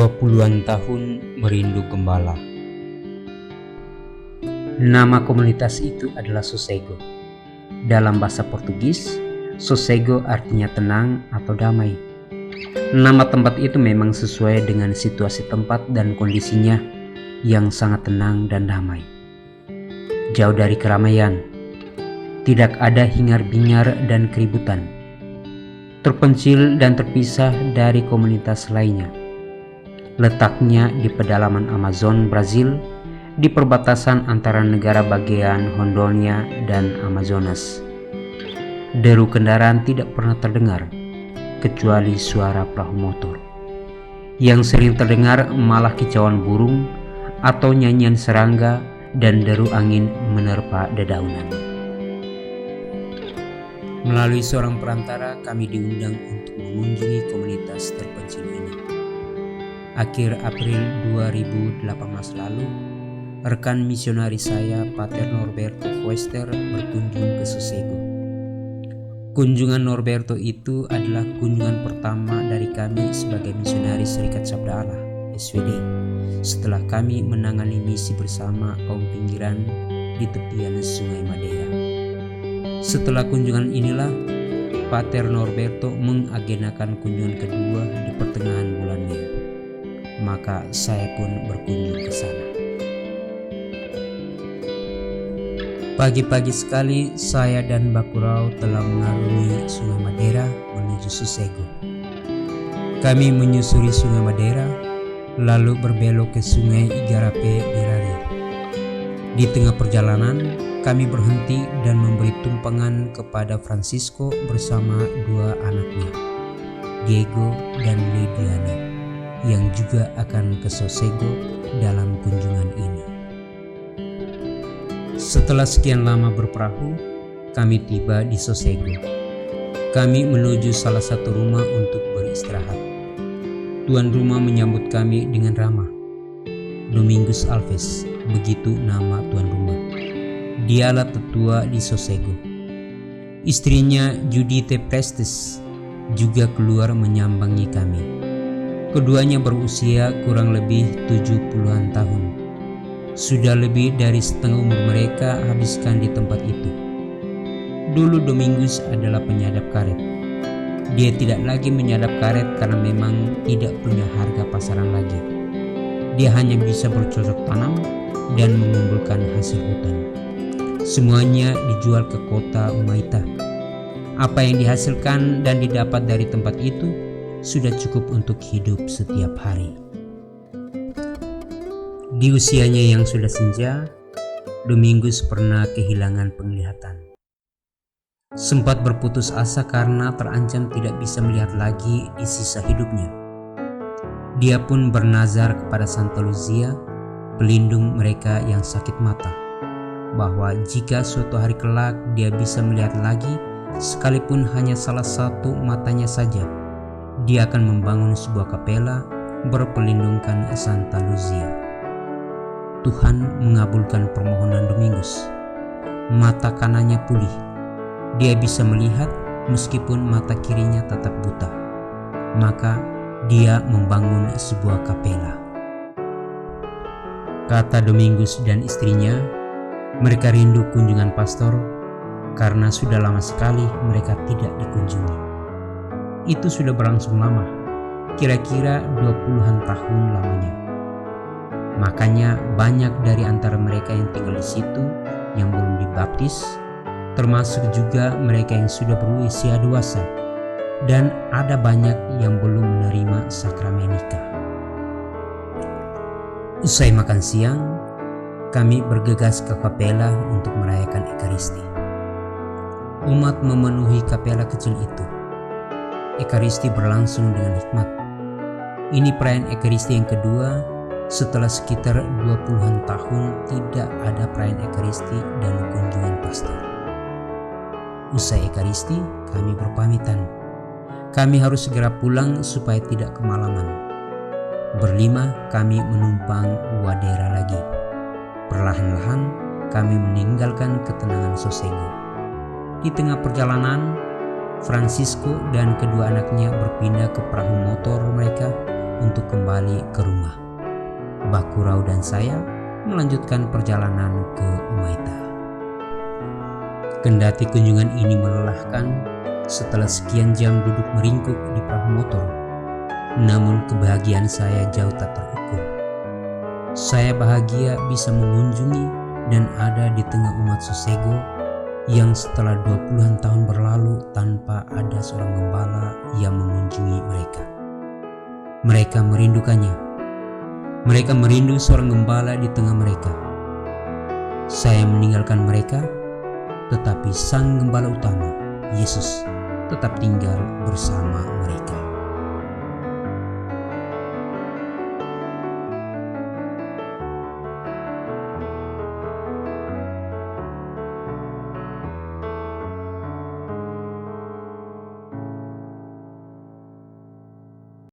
20-an tahun merindu gembala. Nama komunitas itu adalah Sossego. Dalam bahasa Portugis, Sossego artinya tenang atau damai. Nama tempat itu memang sesuai dengan situasi tempat dan kondisinya yang sangat tenang dan damai. Jauh dari keramaian, tidak ada hingar-bingar dan keributan. Terpencil dan terpisah dari komunitas lainnya. Letaknya di pedalaman Amazon, Brazil, di perbatasan antara negara bagian Rondônia dan Amazonas. Deru kendaraan tidak pernah terdengar, kecuali suara perahu motor. Yang sering terdengar malah kicauan burung atau nyanyian serangga dan deru angin menerpa dedaunan. Melalui seorang perantara, kami diundang untuk mengunjungi komunitas terpencil ini. Akhir April 2018 lalu, rekan misionari saya, Pater Norberto Foerster, berkunjung ke Sossego. Kunjungan Norberto itu adalah kunjungan pertama dari kami sebagai misionari Serikat Sabda Allah, SWD, setelah kami menangani misi bersama kaum pinggiran di tepian Sungai Madera. Setelah kunjungan inilah, Pater Norberto mengagendakan kunjungan kedua di pertengahan bulan Mei. Maka saya pun berkunjung ke sana. Pagi-pagi sekali saya dan Bakurau telah mengarungi Sungai Madera menuju Sossego. Kami menyusuri Sungai Madera, lalu berbelok ke Sungai Igarape di Rari. Di tengah perjalanan, kami berhenti dan memberi tumpangan kepada Francisco bersama dua anaknya, Diego dan Lidiane, yang juga akan ke Sossego dalam kunjungan ini. Setelah sekian lama berperahu, kami tiba di Sossego. Kami menuju salah satu rumah untuk beristirahat. Tuan rumah menyambut kami dengan ramah. Domingos Alves, begitu nama tuan rumah. Dialah tetua di Sossego. Istrinya Judith Prestes juga keluar menyambangi kami. Keduanya berusia kurang lebih 70-an tahun. Sudah lebih dari setengah umur mereka habiskan di tempat itu. Dulu Domingos adalah penyadap karet. Dia tidak lagi menyadap karet karena memang tidak punya harga pasaran lagi. Dia hanya bisa bercocok tanam dan mengumpulkan hasil hutan. Semuanya dijual ke kota Humaitá. Apa yang dihasilkan dan didapat dari tempat itu sudah cukup untuk hidup setiap hari. Di usianya yang sudah senja, Domingos pernah kehilangan penglihatan. Sempat berputus asa karena terancam tidak bisa melihat lagi di sisa hidupnya. Dia pun bernazar kepada Santa Luzia, pelindung mereka yang sakit mata, bahwa jika suatu hari kelak dia bisa melihat lagi, sekalipun hanya salah satu matanya saja, dia akan membangun sebuah kapela berpelindungkan Santa Luzia. Tuhan mengabulkan permohonan Domingos. Mata kanannya pulih. Dia bisa melihat meskipun mata kirinya tetap buta. Maka dia membangun sebuah kapela. Kata Domingos dan istrinya, mereka rindu kunjungan pastor karena sudah lama sekali mereka tidak dikunjungi. Itu sudah berlangsung lama, kira-kira 20-an tahun lamanya. Makanya banyak dari antara mereka yang tinggal di situ yang belum dibaptis, termasuk juga mereka yang sudah berusia dewasa, dan ada banyak yang belum menerima sakramen nikah. Usai makan siang, kami bergegas ke kapela untuk merayakan Ekaristi. Umat memenuhi kapela kecil itu. Ekaristi berlangsung dengan hikmat. Ini perayaan Ekaristi yang kedua setelah sekitar 20-an tahun tidak ada perayaan Ekaristi dan kunjungan pastor. Usai Ekaristi, kami berpamitan. Kami harus segera pulang supaya tidak kemalaman. Berlima, kami menumpang wadera lagi. Perlahan-lahan, kami meninggalkan ketenangan Sossego. Di tengah perjalanan, Francisco dan kedua anaknya berpindah ke perahu motor mereka untuk kembali ke rumah. Bakurau dan saya melanjutkan perjalanan ke Umaita. Kendati kunjungan ini melelahkan, setelah sekian jam duduk meringkuk di perahu motor, namun kebahagiaan saya jauh tak terukur. Saya bahagia bisa mengunjungi dan ada di tengah umat Sosego yang setelah 20-an tahun berlalu tanpa ada seorang gembala yang mengunjungi mereka. Mereka merindukannya. Mereka merindu seorang gembala di tengah mereka. Saya meninggalkan mereka, tetapi Sang Gembala Utama, Yesus, tetap tinggal bersama mereka.